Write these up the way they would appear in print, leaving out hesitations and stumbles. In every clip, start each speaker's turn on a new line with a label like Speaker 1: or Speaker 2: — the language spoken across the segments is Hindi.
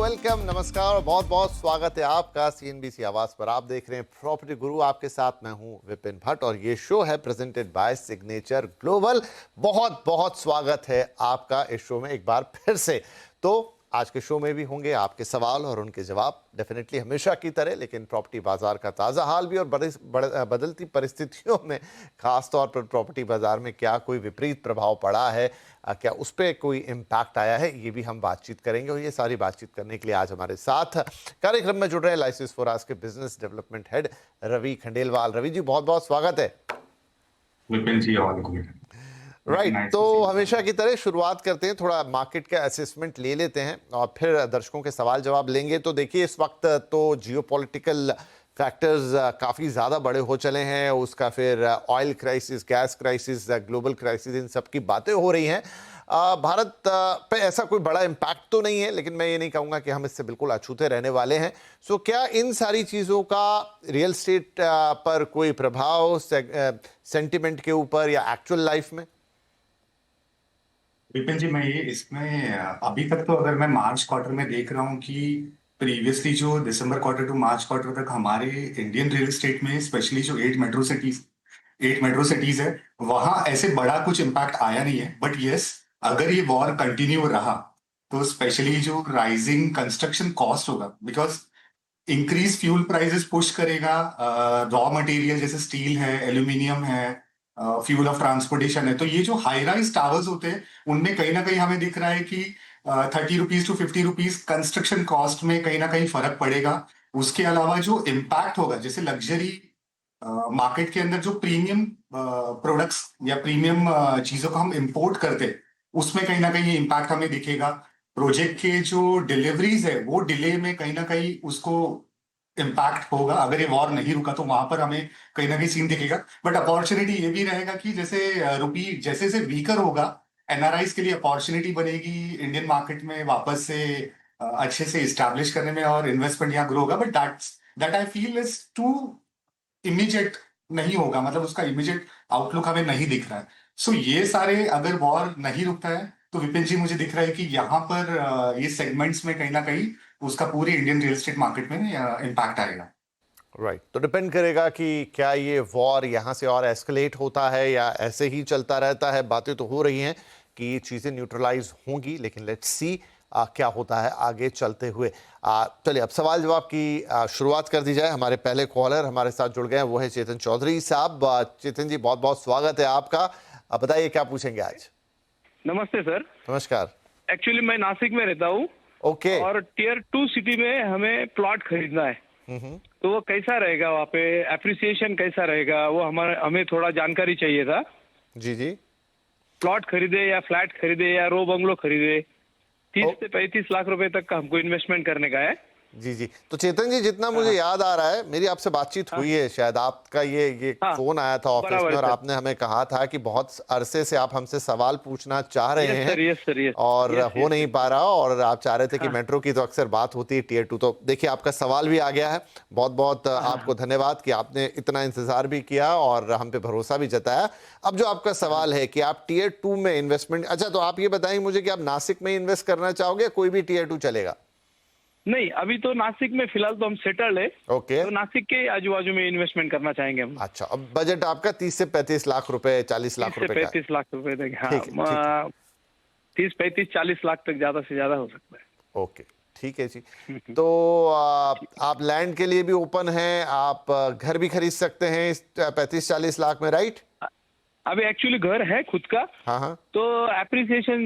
Speaker 1: वेलकम, नमस्कार और बहुत बहुत स्वागत है आपका सीएनबीसी आवाज पर। आप देख रहे हैं प्रॉपर्टी गुरु, आपके साथ मैं हूं विपिन भट्ट और ये शो है प्रेजेंटेड बाय सिग्नेचर ग्लोबल। बहुत बहुत स्वागत है आपका इस शो में एक बार फिर से। तो आज के शो में भी होंगे आपके सवाल और उनके जवाब, डेफिनेटली हमेशा की तरह, लेकिन प्रॉपर्टी बाजार का ताज़ा हाल भी और बदलती परिस्थितियों में खास तौर पर प्रॉपर्टी बाजार में क्या कोई विपरीत प्रभाव पड़ा है, क्या उस पर कोई इम्पैक्ट आया है, ये भी हम बातचीत करेंगे। और ये सारी बातचीत करने के लिए आज हमारे साथ कार्यक्रम में जुड़ रहे हैं लाइसेंस फॉर आज के business development head Ravi Khandelwal. Ravi ji बहुत बहुत स्वागत है।
Speaker 2: विपिन जी
Speaker 1: राइट, तो हमेशा की तरह शुरुआत करते हैं, थोड़ा मार्केट का असेसमेंट ले लेते हैं और फिर दर्शकों के सवाल जवाब लेंगे। तो देखिए, इस वक्त तो जियोपॉलिटिकल फैक्टर्स काफ़ी ज़्यादा बड़े हो चले हैं, उसका फिर oil crisis, gas crisis, global crisis, इन सब की बातें हो रही हैं। भारत पे ऐसा कोई बड़ा इम्पैक्ट तो नहीं है, लेकिन मैं ये नहीं कहूँगा कि हम इससे बिल्कुल अछूते रहने वाले हैं। सो क्या इन सारी चीज़ों का रियल स्टेट पर कोई प्रभाव सेंटिमेंट के ऊपर या एक्चुअल लाइफ में?
Speaker 2: विपिन जी, मैं ये इसमें अभी तक तो अगर मैं मार्च क्वार्टर में देख रहा हूँ कि प्रीवियसली जो दिसंबर क्वार्टर टू मार्च क्वार्टर तक हमारे इंडियन रियल एस्टेट में स्पेशली जो 8 मेट्रो सिटीज है, वहां ऐसे बड़ा कुछ इम्पैक्ट आया नहीं है। बट यस, अगर ये वॉर कंटिन्यू रहा तो स्पेशली जो राइजिंग कंस्ट्रक्शन कॉस्ट होगा, because increase fuel prices push करेगा रॉ मटेरियल जैसे स्टील है, एल्यूमिनियम है, फ्यूल ऑफ ट्रांसपोर्टेशन है। तो ये जो हाई राइज टावर्स होते हैं उनमें कहीं ना कहीं हमें दिख रहा है कि 30 rupees to 50 rupees construction cost में कहीं ना कहीं फर्क पड़ेगा। उसके अलावा जो इम्पैक्ट होगा, जैसे लग्जरी मार्केट के अंदर जो प्रीमियम प्रोडक्ट्स या प्रीमियम चीजों को हम इंपोर्ट करते हैं, उसमें कहीं ना कहीं इम्पैक्ट हमें दिखेगा। प्रोजेक्ट के जो डिलीवरीज है वो डिले में कहीं ना कहीं उसको इम्पैक्ट होगा। अगर ये वॉर नहीं रुका तो वहां पर हमें कहीं ना कहीं सीन दिखेगा। बट अपॉर्चुनिटी ये भी रहेगा कि जैसे रुपी जैसे जैसे वीकर होगा, एनआरआईज के लिए अपॉर्चुनिटी बनेगी इंडियन मार्केट में वापस से अच्छे से इस्टेब्लिश करने में और इन्वेस्टमेंट यहाँ ग्रो होगा। But that I feel is too immediate नहीं होगा, मतलब उसका इमीडिएट आउटलुक हमें नहीं दिख रहा है। सो ये सारे अगर वॉर नहीं रुकता है तो विपिन जी मुझे दिख रहा है कि यहाँ पर ये सेगमेंट्स में कहीं ना कहीं उसका पूरी इंडियन रियल एस्टेट मार्केट में इम्पैक्ट आएगा।
Speaker 1: राइट, तो डिपेंड करेगा कि क्या ये वॉर यहाँ से और एस्केलेट होता है या ऐसे ही चलता रहता है। बातें तो हो रही हैं कि ये चीज़ें न्यूट्रलाइज होंगी, लेकिन लेट्स सी क्या होता है आगे चलते हुए। चलिए, अब सवाल जवाब की शुरुआत कर दी जाए। हमारे पहले कॉलर हमारे साथ जुड़ गए हैं, वो है चेतन चौधरी साहब। चेतन जी बहुत बहुत स्वागत है आपका। बताइए क्या पूछेंगे आज।
Speaker 3: नमस्ते सर।
Speaker 1: नमस्कार।
Speaker 3: एक्चुअली मैं नासिक में रहता हूँ।
Speaker 1: ओके।
Speaker 3: और टियर 2 सिटी में हमें प्लॉट खरीदना है। तो वो कैसा रहेगा, वहाँ पे एप्रिसिएशन कैसा रहेगा, वो हमें थोड़ा जानकारी चाहिए था।
Speaker 1: जी जी।
Speaker 3: प्लॉट खरीदे या फ्लैट खरीदे या रो बंगलो खरीदे, 30 से 35 लाख रुपए तक का हमको इन्वेस्टमेंट करने का है।
Speaker 1: जी जी। तो चेतन जी, जितना मुझे याद आ रहा है, मेरी आपसे बातचीत हुई है, शायद आपका ये फोन आया था ऑफिस में और आपने हमें कहा था कि बहुत अरसे से आप हमसे सवाल पूछना चाह रहे हैं और हो नहीं पा रहा, और आप चाह रहे थे कि मेट्रो की तो अक्सर बात होती है, टियर 2। तो देखिए, आपका सवाल भी आ गया है। बहुत बहुत आपको धन्यवाद कि आपने इतना इंतजार भी किया और हम पे भरोसा भी जताया। अब जो आपका सवाल है कि आप टियर 2 में इन्वेस्टमेंट, अच्छा तो आप ये बताएंगे मुझे कि आप नासिक में इन्वेस्ट करना चाहोगे, कोई भी टियर 2 चलेगा?
Speaker 3: नहीं, अभी तो नासिक में फिलहाल तो हम सेटल्ड है।
Speaker 1: ओके।
Speaker 3: तो नासिक के आजू बाजू में इन्वेस्टमेंट करना चाहेंगे हम।
Speaker 1: अच्छा, अब बजट आपका 30 से 35 लाख रुपए, 40 लाख रुपए का?
Speaker 3: 35 लाख रुपए तक। हाँ,
Speaker 1: ठीक है।
Speaker 3: 30, 35, 40 लाख तक ज्यादा से ज्यादा हो सकता है।
Speaker 1: ओके, ठीक है जी। तो आप लैंड के लिए भी ओपन हैं, आप घर भी खरीद सकते हैं इस 35-40 लाख में, राइट?
Speaker 3: अभी एक्चुअली घर है खुद का।
Speaker 1: हाँ हाँ।
Speaker 3: तो एप्रिसिएशन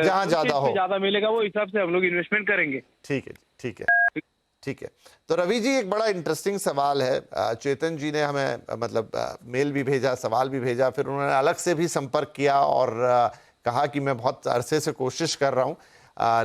Speaker 1: जहाँ ज्यादा हो,
Speaker 3: ज्यादा मिलेगा, वो हिसाब से हम लोग इन्वेस्टमेंट करेंगे।
Speaker 1: ठीक है, ठीक है, ठीक है। तो रवि जी, एक बड़ा इंटरेस्टिंग सवाल है। चेतन जी ने हमें मतलब मेल भी भेजा, सवाल भी भेजा, फिर उन्होंने अलग से भी संपर्क किया और कहा कि मैं बहुत अरसे से कोशिश कर रहा हूँ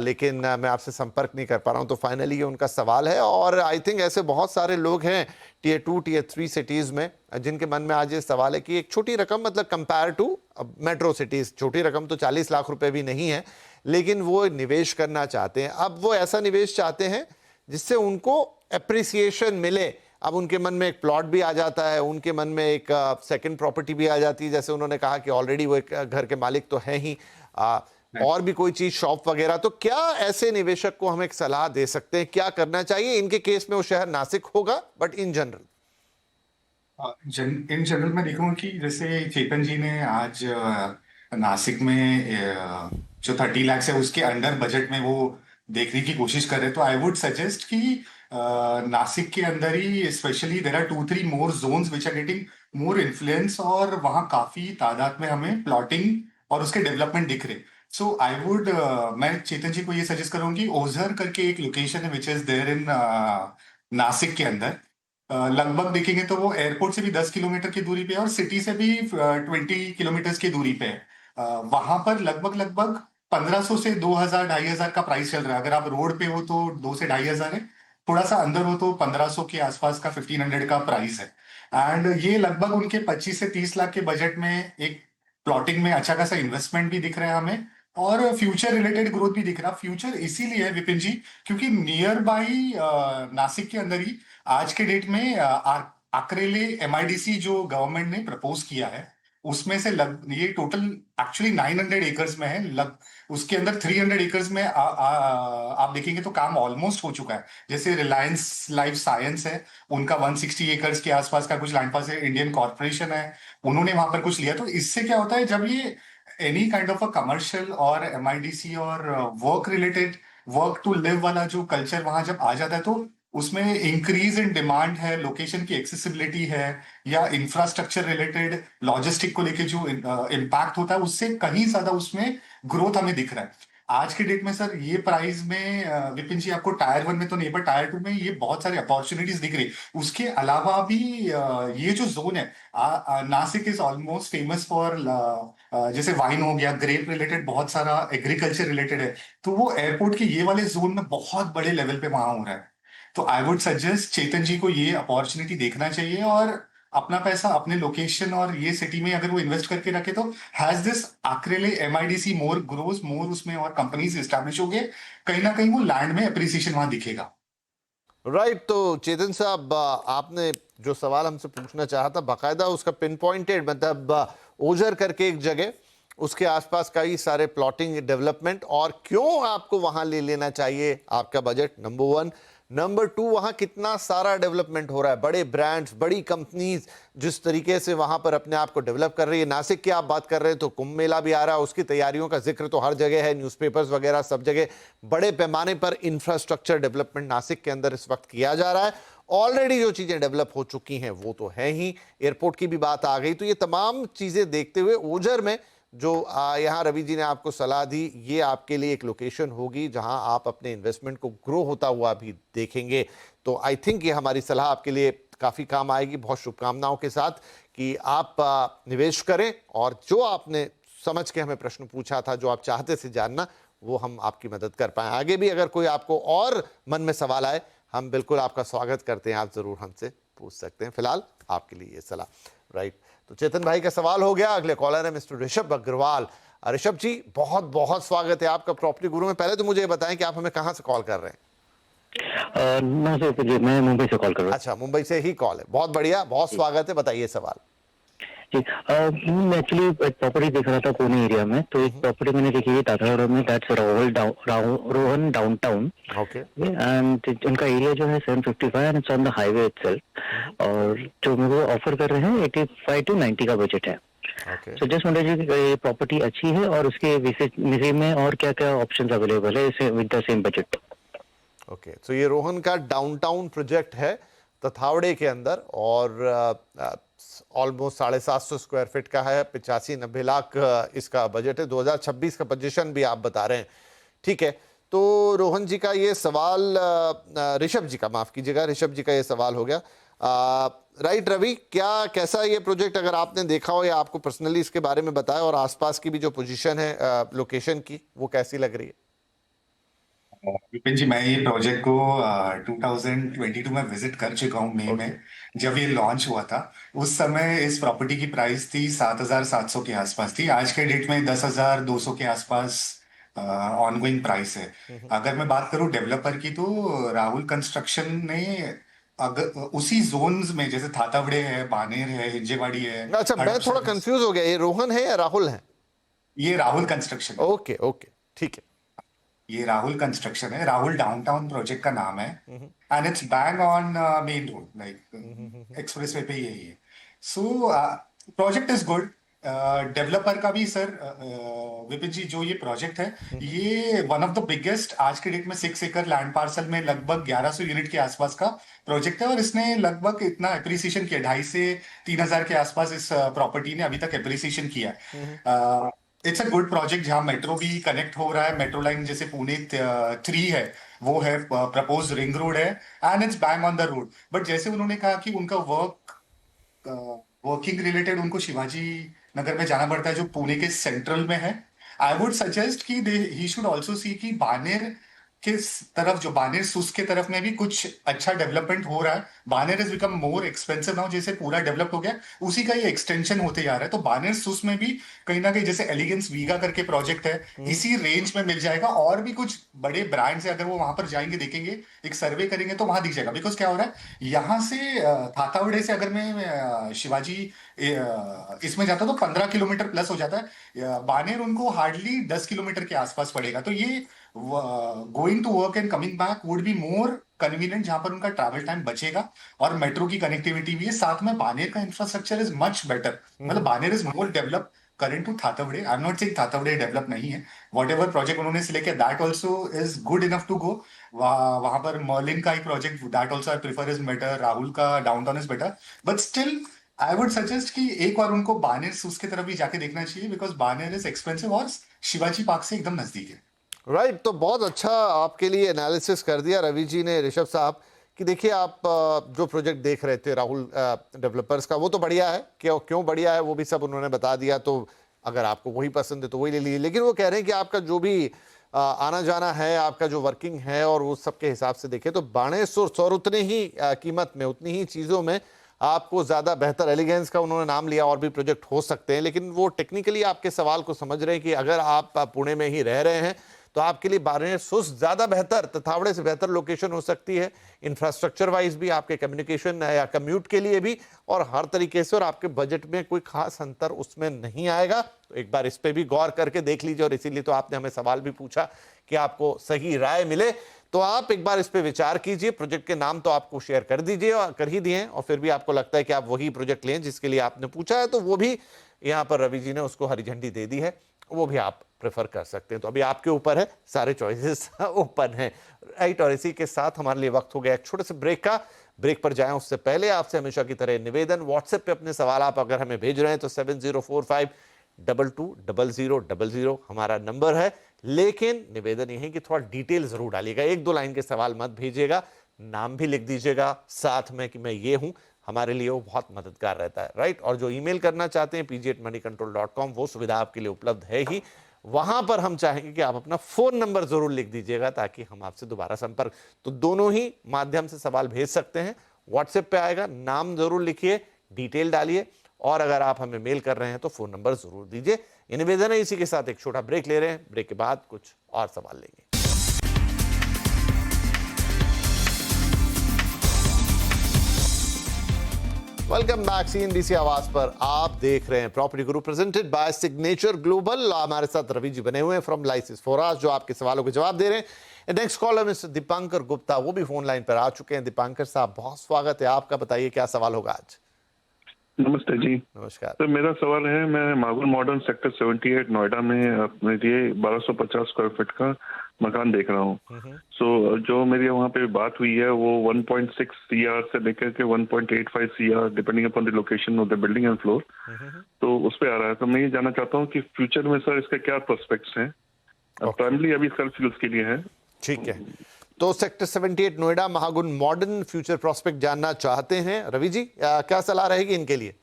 Speaker 1: लेकिन मैं आपसे संपर्क नहीं कर पा रहा हूँ। तो फाइनली ये उनका सवाल है और आई थिंक ऐसे बहुत सारे लोग हैं टियर 2, टियर 3 सिटीज़ में जिनके मन में आज ये सवाल है कि एक छोटी रकम, मतलब कंपेयर टू मेट्रो सिटीज़, छोटी रकम तो 40 लाख रुपए भी नहीं है, लेकिन वो निवेश करना चाहते हैं। अब वो ऐसा निवेश चाहते हैं जिससे उनको एप्रिसिएशन मिले। अब उनके मन में एक प्लॉट भी आ जाता है, उनके मन में एक सेकंड प्रॉपर्टी भी आ जाती है। जैसे उन्होंने कहा कि ऑलरेडी वो एक घर के मालिक तो हैं ही, और भी कोई चीज शॉप वगैरह, तो क्या ऐसे निवेशक को हम एक सलाह दे सकते हैं, क्या करना चाहिए? इनके केस में वो शहर नासिक होगा, but in general
Speaker 2: in general मैं देखूंगा कि जैसे चेतन जी ने आज नासिक में जो 30 लाख है उसके अंडर बजट में वो देखने की कोशिश कर रहे हैं, तो आई वुड सजेस्ट कि नासिक के अंदर ही specially there are 2-3 more zones which are getting more influence, और वहाँ काफी तादाद में हमें प्लॉटिंग और उसके डेवलपमेंट दिख रहे। सो आई वुड मैं चेतन जी को ये सजेस्ट करूंगी, ओझर करके एक लोकेशन है which is there in Nashik के अंदर। लगभग देखेंगे तो वो एयरपोर्ट से भी 10 किलोमीटर की दूरी पे है और सिटी से भी 20 किलोमीटर की दूरी पे है। वहां पर लगभग लगभग 1500 से 2000 2500 का प्राइस चल रहा है। अगर आप रोड पे हो तो 2 से 2500 है, थोड़ा सा अंदर हो तो 1500 के आसपास का 1500 का प्राइस है। एंड ये लगभग उनके 25 से 30 लाख के बजट में एक प्लॉटिंग में अच्छा खासा इन्वेस्टमेंट भी दिख रहा है हमें, और फ्यूचर रिलेटेड ग्रोथ भी दिख रहा है। फ्यूचर इसीलिए है विपिन जी क्योंकि नियर बाई नासिक के अंदर ही आज के डेट में अकरेले एमआईडीसी जो गवर्नमेंट ने प्रपोज किया है उसमें से ये टोटल एक्चुअली 900 एकर्स में है। उसके अंदर 300 एकर्स में आप देखेंगे तो काम ऑलमोस्ट हो चुका है। जैसे रिलायंस लाइफ साइंस है, उनका 160 एकर्स के आसपास का कुछ लैंड पास है। इंडियन कॉर्पोरेशन है, उन्होंने वहां पर कुछ लिया। तो इससे क्या होता है, जब ये any kind of a commercial और एमआईडीसी और work related work to live वाला जो कल्चर वहां जब आ जाता है तो उसमें इंक्रीज इन डिमांड है, लोकेशन की एक्सेसिबिलिटी है, या इंफ्रास्ट्रक्चर रिलेटेड लॉजिस्टिक को लेके जो इम्पैक्ट होता है उससे कहीं ज्यादा उसमें ग्रोथ हमें दिख रहा है आज के डेट में। सर ये प्राइस में विपिन जी आपको टायर 1 में तो नहीं, पर टायर 2 में ये बहुत सारी अपॉर्चुनिटीज दिख रही। उसके अलावा भी ये जो जोन है Nashik is almost famous for जैसे वाइन हो गया, ग्रेप रिलेटेड बहुत सारा एग्रीकल्चर रिलेटेड है, तो वो एयरपोर्ट के ये वाले जोन में बहुत बड़े लेवल पे वहां हो रहा है। तो आई वुड सजेस्ट चेतन जी को ये अपॉर्चुनिटी देखना चाहिए और अपना पैसा अपने लोकेशन और ये सिटी में अगर वो इन्वेस्ट करके रखे तो हैज दिस अक्रेले एमआईडीसी मोर ग्रोस मोर, उसमें और कंपनीज एस्टैब्लिश हो गए, कहीं ना कहीं वो लैंड में अप्रिसिएशन वहां दिखेगा।
Speaker 1: राइट। तो चेतन साहब, आपने जो सवाल हमसे पूछना चाहा था बाकायदा उसका पिन पॉइंटेड, मतलब ओझर करके एक जगह, उसके आसपास कई सारे प्लॉटिंग डेवलपमेंट, और क्यों आपको वहां ले लेना चाहिए, आपका बजट नंबर 1। नंबर 2, वहां कितना सारा डेवलपमेंट हो रहा है, बड़े ब्रांड्स, बड़ी कंपनीज जिस तरीके से वहां पर अपने आप को डेवलप कर रही है। नासिक की आप बात कर रहे हैं तो कुंभ मेला भी आ रहा है, उसकी तैयारियों का जिक्र तो हर जगह है, न्यूज़पेपर्स वगैरह सब जगह बड़े पैमाने पर इंफ्रास्ट्रक्चर डेवलपमेंट नासिक के अंदर इस वक्त किया जा रहा है। ऑलरेडी जो चीजें डेवलप हो चुकी हैं वो तो है ही, एयरपोर्ट की भी बात आ गई। तो ये तमाम चीजें देखते हुए ओझर में जो यहाँ रवि जी ने आपको सलाह दी, ये आपके लिए एक लोकेशन होगी जहां आप अपने इन्वेस्टमेंट को ग्रो होता हुआ भी देखेंगे। तो आई थिंक ये हमारी सलाह आपके लिए काफ़ी काम आएगी। बहुत शुभकामनाओं के साथ कि आप निवेश करें, और जो आपने समझ के हमें प्रश्न पूछा था, जो आप चाहते थे जानना, वो हम आपकी मदद कर पाए। आगे भी अगर कोई आपको और मन में सवाल आए, हम बिल्कुल आपका स्वागत करते हैं, आप ज़रूर हमसे पूछ सकते हैं। फिलहाल आपके लिए ये सलाह। राइट। तो चेतन भाई का सवाल हो गया। अगले कॉलर है मिस्टर ऋषभ अग्रवाल। ऋषभ जी, बहुत बहुत स्वागत है आपका प्रॉपर्टी गुरु में। पहले तो मुझे ये बताएं कि आप हमें कहां से कॉल कर रहे हैं?
Speaker 4: मैं मुंबई से कॉल कर रहा हूँ।
Speaker 1: अच्छा, मुंबई से ही कॉल है, बहुत बढ़िया, बहुत स्वागत है, बताइए सवाल।
Speaker 4: जी, मैं एक्चुअली एक प्रॉपर्टी देख रहा था पुणे एरिया में, तो एक प्रॉपर्टी मैंने देखी है दादरा में, that's Rohan downtown.
Speaker 1: Okay.
Speaker 4: And उनका एरिया जो है 755 and it's on the highway itself, और जो मेरे को ऑफर कर रहे हैं 85 to 90 का बजट है। सो जस्ट वांटेड जी, ये प्रॉपर्टी अच्छी है और उसके विषय में और क्या क्या ऑप्शंस अवेलेबल है इसे with the same budget.
Speaker 1: Okay, तो ये रोहन का डाउनटाउन प्रोजेक्ट है तथावड़े के अंदर, और ऑलमोस्ट 750 स्क्वायर फीट का है, 85-90 लाख इसका बजट है। 2026 का पोजीशन भी आप बता रहे हैं, ठीक है। तो रोहन जी का ये सवाल, ऋषभ जी का, माफ कीजिएगा, ऋषभ जी का ये सवाल हो गया। राइट रवि, क्या कैसा ये प्रोजेक्ट, अगर आपने देखा हो या आपको पर्सनली इसके बारे में बताया, और आसपास की भी जो पोजीशन है लोकेशन की, वो कैसी लग रही है?
Speaker 2: विपिन जी, मैं ये प्रोजेक्ट को 2022 में विजिट कर चुका हूँ, मई में जब ये लॉन्च हुआ था। उस समय इस प्रॉपर्टी की प्राइस थी 7,700 के आसपास थी। आज के डेट में 10,200 के आसपास ऑनगोइंग प्राइस है। अगर मैं बात करूँ डेवलपर की, तो राहुल कंस्ट्रक्शन ने अगर उसी जोन्स में, जैसे थातावड़े है, बानेर है, हिंजेवाड़ी है।
Speaker 1: अच्छा, मैं थोड़ा कंफ्यूज हो गया, ये रोहन है या राहुल है?
Speaker 2: ये राहुल कंस्ट्रक्शन है।
Speaker 1: ओके ओके, ठीक है।
Speaker 2: ये राहुल कंस्ट्रक्शन है, राहुल डाउनटाउन प्रोजेक्ट का नाम है। And it's bang on main road, like express way पे यही है। So project is good. Developer का भी सर, विपिन जी, जो ये प्रोजेक्ट है, ये वन ऑफ द बिगेस्ट आज के डेट में 6 एकड़ लैंड पार्सल में लगभग 1100 यूनिट के आसपास का प्रोजेक्ट है। और इसने लगभग इतना एप्रिसिएशन किया, 2.5 से 3,000 के आसपास इस प्रॉपर्टी ने अभी तक एप्रिसिएशन किया है। इट्स अ गुड प्रोजेक्ट जहां मेट्रो भी कनेक्ट हो रहा है। मेट्रो लाइन जैसे पुणे 3 है, वो है, प्रपोज रिंग रोड है, and it's bang on the road. But जैसे उन्होंने कहा कि उनका वर्किंग रिलेटेड उनको शिवाजी नगर में जाना पड़ता है, जो पुणे के सेंट्रल में है। आई वुड सजेस्ट कि ही शुड ऑल्सो सी कि बानेर के तरफ, जो बानेर सुस के तरफ में भी कुछ अच्छा डेवलपमेंट हो रहा है। Baner is become more expensive now, जैसे पूरा डेवलप हो गया, उसी का ये एक्सटेंशन होते जा रहा है। तो बानेर सुस में भी कहीं ना कहीं, जैसे एलिगेंस वीगा करके प्रोजेक्ट है, इसी रेंज में मिल जाएगा। और भी कुछ बड़े ब्रांड्स है, अगर वो वहां पर जाएंगे, देखेंगे, एक सर्वे करेंगे, तो वहां दिख जाएगा। बिकॉज क्या हो रहा है, यहाँ से थातावड़े से अगर मैं शिवाजी इसमें जाता हूं तो 15 किलोमीटर प्लस हो जाता है। बानेर उनको हार्डली 10 किलोमीटर के आसपास पड़ेगा। तो ये going to work and coming back would be more convenient, जहां पर उनका ट्रैवल टाइम बचेगा और मेट्रो की कनेक्टिविटी भी है। साथ में बानेर का इंफ्रास्ट्रक्चर इज मच बेटर, मतलब Baner is more develop current to Thathawade. I am not saying Thathawade develop नहीं है। वॉट एवर प्रोजेक्ट उन्होंने सिलेक्ट किया, that also is good enough to go. वहां पर मर्लिन का ही project, that also I prefer is better. Rahul का downtown is better, but still I would suggest कि एक बार उनको बानेर सूस की तरफ भी जाके देखना चाहिए, बिकॉज बानेर इज एक्सपेंसिव और शिवाजी पार्क से एकदम नजदीक है।
Speaker 1: राइट, तो बहुत अच्छा आपके लिए एनालिसिस कर दिया रवि जी ने, ऋषभ साहब, कि देखिए आप जो प्रोजेक्ट देख रहे थे राहुल डेवलपर्स का, वो तो बढ़िया है, क्यों बढ़िया है वो भी सब उन्होंने बता दिया। तो अगर आपको वही पसंद है तो वही ले लीजिए। लेकिन वो कह रहे हैं कि आपका जो भी आना जाना है, आपका जो वर्किंग है, और उस सब के हिसाब से देखें तो बाणेश्वर और उतने ही कीमत में, उतनी ही चीज़ों में आपको ज़्यादा बेहतर, एलिगेंस का उन्होंने नाम लिया, और भी प्रोजेक्ट हो सकते हैं। लेकिन वो टेक्निकली आपके सवाल को समझ रहे हैं कि अगर आप पुणे में ही रह रहे हैं तो आपके लिए बानेर सुस ज़्यादा बेहतर, तथावड़े से बेहतर लोकेशन हो सकती है, इंफ्रास्ट्रक्चर वाइज भी, आपके कम्युनिकेशन या कम्यूट के लिए भी, और हर तरीके से। और आपके बजट में कोई खास अंतर उसमें नहीं आएगा। तो एक बार इस पर भी गौर करके देख लीजिए। और इसीलिए तो आपने हमें सवाल भी पूछा कि आपको सही राय मिले, तो आप एक बार इस पे विचार कीजिए। प्रोजेक्ट के नाम तो आपको शेयर कर दीजिए, और कर ही दिए, और फिर भी आपको लगता है कि आप वही प्रोजेक्ट लें जिसके लिए आपने पूछा है, तो वो भी यहाँ पर रवि जी ने उसको हरी झंडी दे दी है, वो भी आप प्रेफर कर सकते हैं। तो अभी आपके ऊपर है, सारे चॉइसेस ओपन हैं, राइट। और इसी के साथ हमारे लिए वक्त हो गया एक छोटे से ब्रेक का। ब्रेक पर जाएं उससे पहले आपसे हमेशा की तरह निवेदन, व्हाट्सएप पे अपने सवाल आप अगर हमें भेज रहे हैं तो 7045220000 हमारा नंबर है। लेकिन निवेदन यह है कि थोड़ा डिटेल जरूर डालिएगा, 1-2 लाइन के सवाल मत भेजिएगा, नाम भी लिख दीजिएगा साथ में कि मैं ये हूं। हमारे लिए वो बहुत मददगार रहता है, राइट। और जो ईमेल करना चाहते हैं pg@moneycontrol.com, वो सुविधा आपके लिए उपलब्ध है ही। वहां पर हम चाहेंगे कि आप अपना फोन नंबर जरूर लिख दीजिएगा, ताकि हम आपसे दोबारा संपर्क, तो दोनों ही माध्यम से सवाल भेज सकते हैं। व्हाट्सएप पे आएगा, नाम जरूर लिखिए, डिटेल डालिए, और अगर आप हमें मेल कर रहे हैं तो फोन नंबर जरूर दीजिए। ये निवेदन है। इसी के साथ एक छोटा ब्रेक ले रहे हैं, ब्रेक के बाद कुछ और सवाल लेंगे। वेलकम बैक, CNBC आवाज पर आप देख रहे हैं property Guru, presented by signature global. हमारे साथ रवि जी बने हुए हैं फ्रॉम लाइसिस फोरास, जो आपके सवालों के जवाब दे रहे हैं। Next collar mister Dipankar Gupta, वो भी फोन लाइन पर आ चुके हैं। दीपांकर साहब, बहुत स्वागत है आपका, बताइए क्या सवाल होगा आज।
Speaker 5: नमस्ते जी।
Speaker 1: नमस्कार
Speaker 5: तो मेरा सवाल है, मैं मागुर मॉडर्न सेक्टर 78 नोएडा में अपने लिए 1250 स्क्वायर फीट का मकान देख रहा हूँ। सो जो मेरी वहाँ पे बात हुई है वो 1.6 CR से लेकर के 1.85 CR depending upon the location of the building and floor, तो उस पे आ रहा है। तो मैं ये जानना चाहता हूँ कि फ्यूचर में सर इसके क्या प्रोस्पेक्ट्स हैं। प्राइमरी अभी सेल्फ यूज के लिए है।
Speaker 1: ठीक है, तो sector 78 Noida Mahagun modern future prospect जानना चाहते हैं। रवि जी, क्या सलाह रहेगी इनके लिए?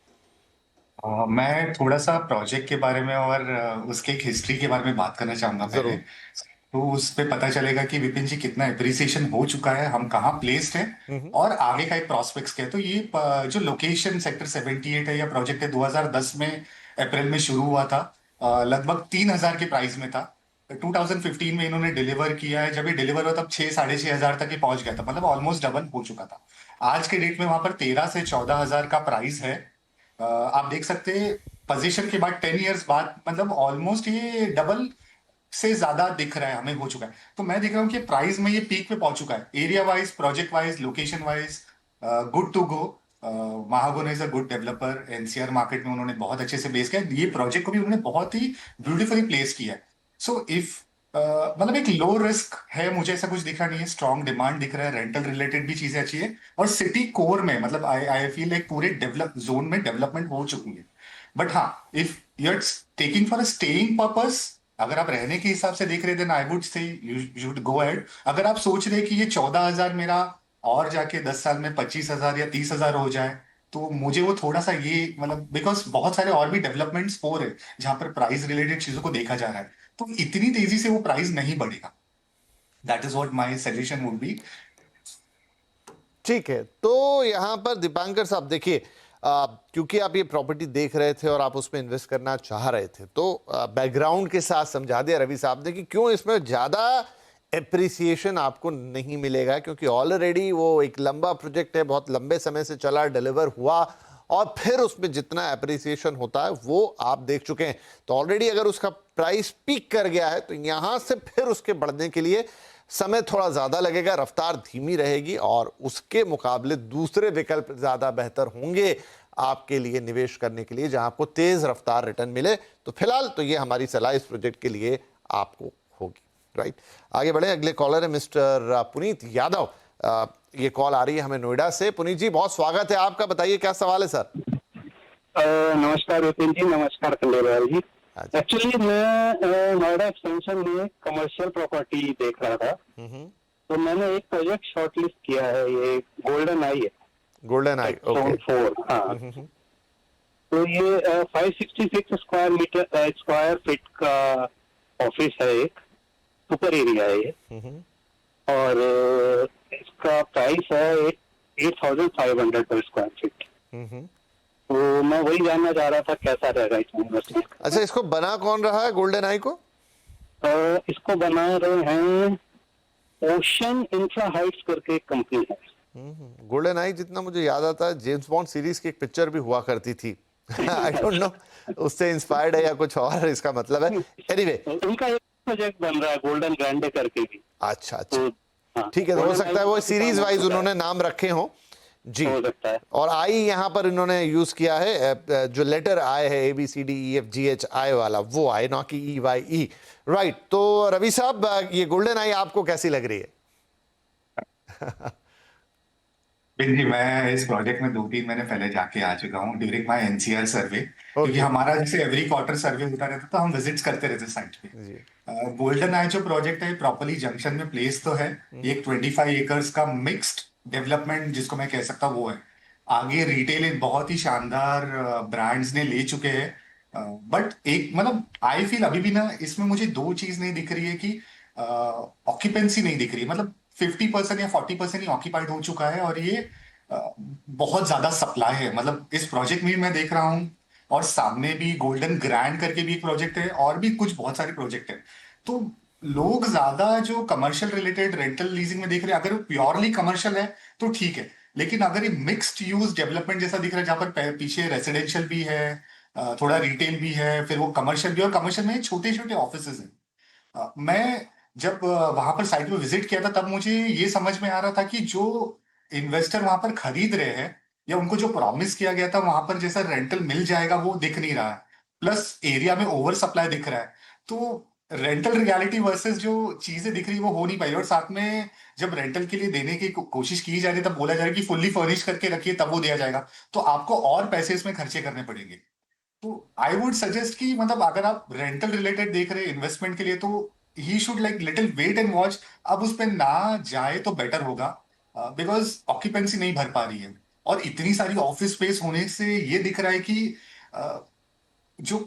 Speaker 2: मैं थोड़ा सा प्रोजेक्ट के बारे में और उसके एक हिस्ट्री के बारे में बात करना चाहूंगा पहले। तो उस पे पता चलेगा कि विपिन जी कितना एप्रिसिएशन हो चुका है, हम कहाँ प्लेस्ड हैं, और आगे का एक प्रोस्पेक्ट्स क्या है। तो ये जो लोकेशन सेक्टर 78 है, या प्रोजेक्ट है, 2010 में अप्रैल में शुरू हुआ था। लगभग 3,000 के प्राइस में था। 2015 में इन्होंने डिलीवर किया है। जब ये डिलीवर हुआ तब 6-6,500 तक ये पहुंच गया था, मतलब ऑलमोस्ट डबल हो चुका था। आज के डेट में वहां पर 13 से 14,000 का प्राइस है। आप देख सकते हैं पोजीशन के बाद 10 इयर्स बाद मतलब ऑलमोस्ट ये डबल से ज्यादा दिख रहा है, हमें हो चुका है। तो मैं देख रहा हूँ कि प्राइस में ये पीक पे पहुंच चुका है, area wise, project wise, location wise, good to go. Mahagun is a good developer, NCR market में उन्होंने बहुत अच्छे से बेस किया है। ये प्रोजेक्ट को भी उन्होंने बहुत ही ब्यूटीफुली प्लेस किया है। सो इफ मतलब एक लो रिस्क है, मुझे ऐसा कुछ दिख रहा नहीं है, स्ट्रॉन्ग डिमांड दिख रहा है, रेंटल रिलेटेड भी चीजें अच्छी है, और सिटी कोर में मतलब आई फील एक पूरे डेवलप जोन में डेवलपमेंट हो चुकी है। बट हाँ, if you are taking for a staying purpose, अगर आप रहने के हिसाब से देख रहे थे, I would say you should go ahead. अगर आप सोच रहे कि ये 14,000 मेरा और जाके 10 साल में 25,000 या 30,000 हो जाए, तो मुझे वो थोड़ा सा ये मतलब, बिकॉज बहुत सारे और भी डेवलपमेंट्स हो रहे जहां पर प्राइस रिलेटेड चीजों को देखा जा रहा है, तो इतनी तेजी से वो प्राइस नहीं बढ़ेगा। That is what my suggestion would be.
Speaker 1: ठीक है, तो यहाँ पर दीपांकर साहब देखिए, क्योंकि आप ये प्रॉपर्टी देख रहे थे और आप उसमें इन्वेस्ट करना चाह रहे थे, तो बैकग्राउंड के साथ समझा दिया रवि साहब ने कि क्यों इसमें ज़्यादा एप्रिसिएशन आपको नहीं मिलेगा, क्योंकि ऑलरेडी वो एक लंबा प्रोजेक्ट है, बहुत लंबे समय से चला, डिलीवर हुआ, और फिर उसमें जितना एप्रिसिएशन होता है वो आप देख चुके हैं। तो ऑलरेडी अगर उसका प्राइस पीक कर गया है, तो यहाँ से फिर उसके बढ़ने के लिए समय थोड़ा ज़्यादा लगेगा, रफ्तार धीमी रहेगी, और उसके मुकाबले दूसरे विकल्प ज़्यादा बेहतर होंगे आपके लिए निवेश करने के लिए, जहां आपको तेज़ रफ्तार रिटर्न मिले। तो फिलहाल तो ये हमारी सलाह इस प्रोजेक्ट के लिए आपको होगी। राइट, आगे बढ़े, अगले कॉलर है मिस्टर पुनीत यादव। ये कॉल आ रही है हमें नोएडा से। पुनीत जी, बहुत स्वागत है आपका, बताइए क्या सवाल है सर।
Speaker 6: नमस्कार विपिन जी, नमस्कार खंडेलवाल जी।
Speaker 1: हाँ जी।
Speaker 6: एक्चुअली मैं नोएडा एक्सटेंशन में कमर्शियल प्रॉपर्टी देख रहा था, तो मैंने एक प्रोजेक्ट शॉर्टलिस्ट किया है, ये गोल्डन आई है,
Speaker 1: गोल्डन आई, ओके।
Speaker 6: 4। हाँ, तो ये 566 स्क्वायर फीट का ऑफिस है, एक सुपर एरिया है ये, और इसका प्राइस है 8,500 पर स्क्वायर फीट। तो मैं वही जानना चाह रहा था कैसा रहेगा इसमें इन्वेस्टमेंट।
Speaker 1: अच्छा, इसको बना कौन रहा है गोल्डन आई को?
Speaker 6: इसको बना रहे हैं ओशन इंफ्रा हाइट्स करके एक कंपनी है।
Speaker 1: गोल्डन आई, जितना मुझे याद आता है, जेम्स बॉन्ड सीरीज की एक पिक्चर भी हुआ करती थी। आई डोंट नो उससे इंस्पायर्ड है या कुछ और इसका मतलब है। एनीवे,
Speaker 6: उनका एक प्रोजेक्ट बन रहा है गोल्डन ग्रैंडे करके भी।
Speaker 1: अच्छा अच्छा, ठीक है, तो हो सकता है वो सीरीज वाइज उन्होंने नाम रखे हों जी।
Speaker 6: हो सकता है।
Speaker 1: और आई यहाँ पर इन्होंने यूज किया है, जो लेटर आए है ABCDEFGH आई वाला, वो आए, ना कि EYE। राइट, तो रवि साहब, ये गोल्डन आई आपको कैसी लग रही है?
Speaker 2: जी, मैं इस प्रोजेक्ट में 2-3 महीने पहले जाके आ चुका हूँ ड्यूरिंग माय एनसीआर सर्वे, क्योंकि हमारा जैसे एवरी क्वार्टर सर्वे होता रहता, तो हम विजिट्स करते रहते साइट पे। गोल्डन आई जो प्रोजेक्ट है प्रॉपर्ली जंक्शन में प्लेस तो है, ये एक 25 एकर्स का मिक्स्ड डेवलपमेंट जिसको मैं कह सकता हूँ वो है। आगे रिटेल एक बहुत ही शानदार ब्रांड्स ने ले चुके हैं, बट एक मतलब आई फील अभी भी ना इसमें मुझे दो चीज नहीं दिख रही है कि ऑक्यूपेंसी नहीं दिख रही है, मतलब 50% या 40% ही ऑक्यूपाइड हो चुका है, और ये बहुत ज्यादा सप्लाई है। मतलब इस प्रोजेक्ट में मैं देख रहा हूँ, और सामने भी गोल्डन ग्रैंड करके भी एक प्रोजेक्ट है, और भी कुछ बहुत सारे प्रोजेक्ट है। तो लोग ज्यादा जो कमर्शियल रिलेटेड रेंटल लीजिंग में देख रहे हैं, अगर वो प्योरली कमर्शियल है तो ठीक है, लेकिन अगर ये मिक्स्ड यूज डेवलपमेंट जैसा दिख रहा है, जहां पर पीछे रेसिडेंशियल भी है, थोड़ा रिटेल भी है, फिर वो कमर्शियल भी, और कमर्शियल में छोटे छोटे ऑफिसेज हैं। मैं जब वहां पर साइट पे विजिट किया था, तब मुझे ये समझ में आ रहा था कि जो इन्वेस्टर वहां पर खरीद रहे हैं, या उनको जो प्रॉमिस किया गया था वहां पर जैसा रेंटल मिल जाएगा, वो दिख नहीं रहा है। प्लस एरिया में ओवर सप्लाई दिख रहा है, तो रेंटल रियलिटी वर्सेस जो चीजें दिख रही है वो हो नहीं पाई। और साथ में जब रेंटल के लिए देने की कोशिश की जा रही है, तब बोला जा रहा है कि फुल्ली फर्निश करके रखिए तब वो दिया जाएगा, तो आपको और पैसे इसमें खर्चे करने पड़ेंगे। तो आई वुड सजेस्ट कि मतलब अगर आप रेंटल रिलेटेड देख रहे हैं इन्वेस्टमेंट के लिए, तो he should like little wait and watch. अब उस पर ना जाए तो बेटर होगा, बिकॉज ऑक्यूपेंसी नहीं भर पा रही है, और इतनी सारी ऑफिस स्पेस होने से ये दिख रहा है कि जो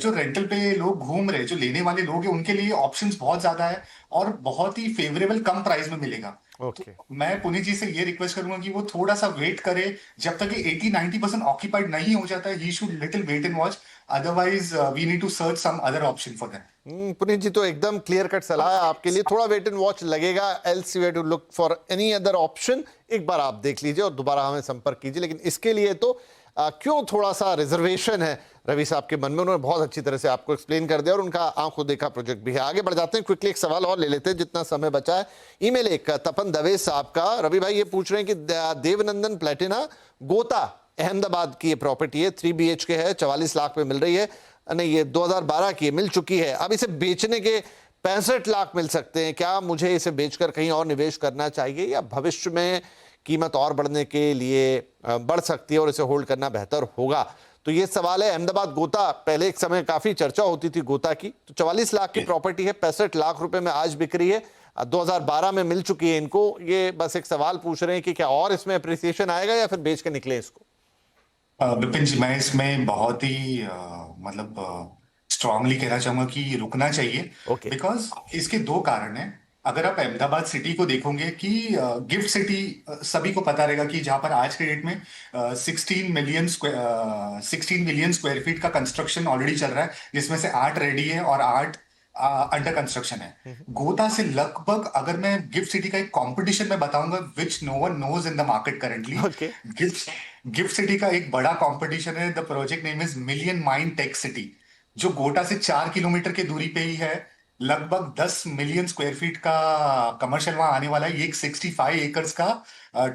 Speaker 2: रेंटल पे लोग घूम रहे, जो लेने वाले लोग हैं, उनके लिए ऑप्शंस बहुत ज्यादा है, और बहुत ही फेवरेबल कम प्राइस में मिलेगा।
Speaker 1: Okay.
Speaker 2: तो मैं पुनीत जी से ये रिक्वेस्ट करूंगा कि वो थोड़ा सा वेट करे, जब तक 80-90% ऑक्यूपाइड नहीं हो जाता है। He should little wait and watch, otherwise we need to search some other option for that.
Speaker 1: Puneet ji, तो एकदम क्लियर कट सलाह है आपके लिए, थोड़ा वेट एंड वॉच लगेगा, else you have to look for any other option. एक बार आप देख लीजिए और दोबारा हमें संपर्क कीजिए, लेकिन इसके लिए तो क्यों थोड़ा सा रिजर्वेशन है रवि साहब के मन में, उन्होंने बहुत अच्छी तरह से आपको एक्सप्लेन कर दिया और उनका आंखों देखा प्रोजेक्ट भी है। आगे बढ़ जाते हैं, क्विकली एक सवाल और ले लेते हैं जितना समय बचा है। ईमेल एक तपन दवे साहब का, रवि भाई ये पूछ रहे हैं कि देवनंदन प्लेटिना गोता अहमदाबाद की ये प्रॉपर्टी है, 3 BHK है, 44 लाख पे मिल रही है, नहीं ये 2012 की मिल चुकी है, अब इसे बेचने के 65 लाख मिल सकते हैं, क्या मुझे इसे बेचकर कहीं और निवेश करना चाहिए या भविष्य में कीमत और बढ़ने के लिए बढ़ सकती है और इसे होल्ड करना बेहतर होगा? तो ये सवाल है। अहमदाबाद गोता, पहले एक समय काफी चर्चा होती थी गोता की, तो 44 लाख की प्रॉपर्टी है, 65 लाख रुपए में आज बिक रही है, 2012 में मिल चुकी है इनको। ये बस एक सवाल पूछ रहे हैं कि क्या और इसमें अप्रिसिएशन आएगा या फिर बेच के निकले इसको?
Speaker 2: विपिन जी, मैं इसमें बहुत ही मतलब स्ट्रांगली कहना चाहूंगा कि रुकना चाहिए।
Speaker 1: Okay.
Speaker 2: बिकॉज इसके दो कारण हैं। अगर आप अहमदाबाद सिटी को देखोगे कि गिफ्ट सिटी सभी को पता रहेगा कि जहां पर आज के डेट में 16 मिलियन स्क्वायर फीट का कंस्ट्रक्शन ऑलरेडी चल रहा है, जिसमें से 8 रेडी है और 8 अंडर कंस्ट्रक्शन है। गोता से लगभग, अगर मैं गिफ्ट सिटी का एक कंपटीशन में बताऊंगा which no one knows in the market currently,
Speaker 1: Okay.
Speaker 2: Gift city का एक बड़ा कंपटीशन है। The project name is million mind tech city, जो गोटा से 4 किलोमीटर की दूरी पे ही है। लगभग 10 मिलियन स्क्वायर फीट का कमर्शियल वहां आने वाला है। ये एक 65 एकर्स का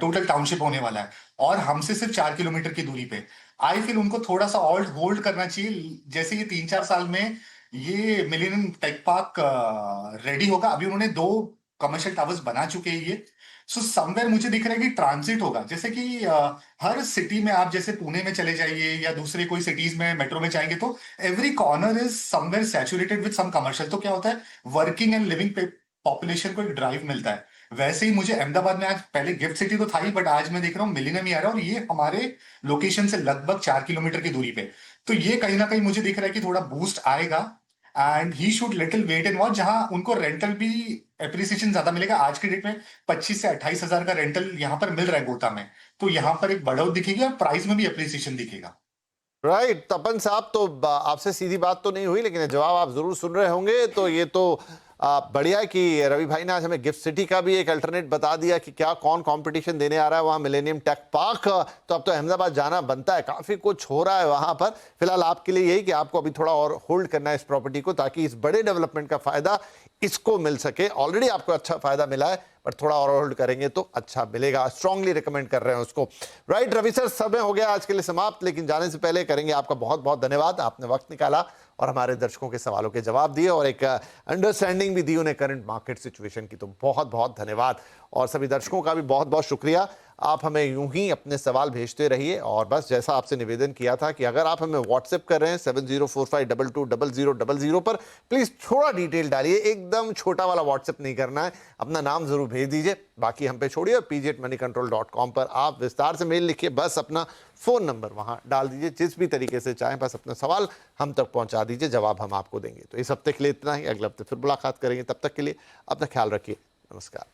Speaker 2: टोटल टाउनशिप होने वाला है और हमसे सिर्फ 4 किलोमीटर की दूरी पे। आई फील उनको थोड़ा सा और होल्ड करना चाहिए। जैसे ये 3-4 साल में ये मिलेनियम टेक पार्क रेडी होगा। अभी उन्होंने 2 कमर्शियल टावर्स बना चुके हैं ये। सो समवेयर मुझे दिख रहा है कि ट्रांजिट होगा। जैसे कि हर सिटी में आप जैसे पुणे में चले जाइए या दूसरे कोई सिटीज में मेट्रो में जाएंगे तो every corner is somewhere saturated with some commercial. तो क्या होता है, वर्किंग एंड लिविंग पॉपुलेशन को एक ड्राइव मिलता है। वैसे ही मुझे अहमदाबाद में आज, पहले गिफ्ट सिटी तो था ही, बट आज मैं देख रहा हूँ मिलियनम ही आ रहा है और ये हमारे लोकेशन से लगभग 4 किलोमीटर की दूरी पे। तो ये कहीं ना कहीं मुझे दिख रहा है कि थोड़ा बूस्ट आएगा and he should little wait and watch, जहां उनको रेंटल भी एप्रिसिएशन ज्यादा मिलेगा। आज के डेट में 25 से 28 हजार का रेंटल यहाँ पर मिल रहा है गोता में, तो यहाँ पर एक बढ़ोतरी दिखेगी और प्राइस में भी एप्रिसिएशन दिखेगा।
Speaker 1: राइट तपन साहब, तो आपसे सीधी बात तो नहीं हुई लेकिन जवाब आप जरूर सुन रहे होंगे, तो ये तो बढ़िया है कि रवि भाई ने आज हमें गिफ्ट सिटी का भी एक अल्टरनेट बता दिया कि क्या कौन कंपटीशन देने आ रहा है वहाँ मिलेनियम टेक पार्क। तो अब तो अहमदाबाद जाना बनता है, काफ़ी कुछ हो रहा है वहाँ पर। फिलहाल आपके लिए यही कि आपको अभी थोड़ा और होल्ड करना है इस प्रॉपर्टी को, ताकि इस बड़े डेवलपमेंट का फायदा इसको मिल सके। ऑलरेडी आपको अच्छा फायदा मिला है, पर थोड़ा और होल्ड करेंगे तो अच्छा मिलेगा। स्ट्रांगली रिकमेंड कर रहे हैं उसको। राइट रवि सर, समय हो गया आज के लिए समाप्त, लेकिन जाने से पहले करेंगे आपका बहुत बहुत धन्यवाद। आपने वक्त निकाला और हमारे दर्शकों के सवालों के जवाब दिए और एक अंडरस्टैंडिंग भी दी उन्हें करंट मार्केट सिचुएशन की, तो बहुत बहुत धन्यवाद। और सभी दर्शकों का भी बहुत बहुत शुक्रिया। आप हमें यूं ही अपने सवाल भेजते रहिए और बस जैसा आपसे निवेदन किया था कि अगर आप हमें व्हाट्सएप कर रहे हैं 7045220000 पर, प्लीज़ थोड़ा डिटेल डालिए, एकदम छोटा वाला व्हाट्सएप नहीं करना है, अपना नाम जरूर भेज दीजिए। बाकी हम पे छोड़िए और pg@moneycontrol.com पर आप विस्तार से मेल लिखिए, बस अपना फ़ोन नंबर वहाँ डाल दीजिए, जिस भी तरीके से चाहें, बस अपना सवाल हम तक पहुँचा दीजिए, जवाब हम आपको देंगे। तो इस हफ्ते के लिए इतना ही, अगले हफ्ते फिर मुलाकात करेंगे। तब तक के लिए अपना ख्याल रखिए। नमस्कार।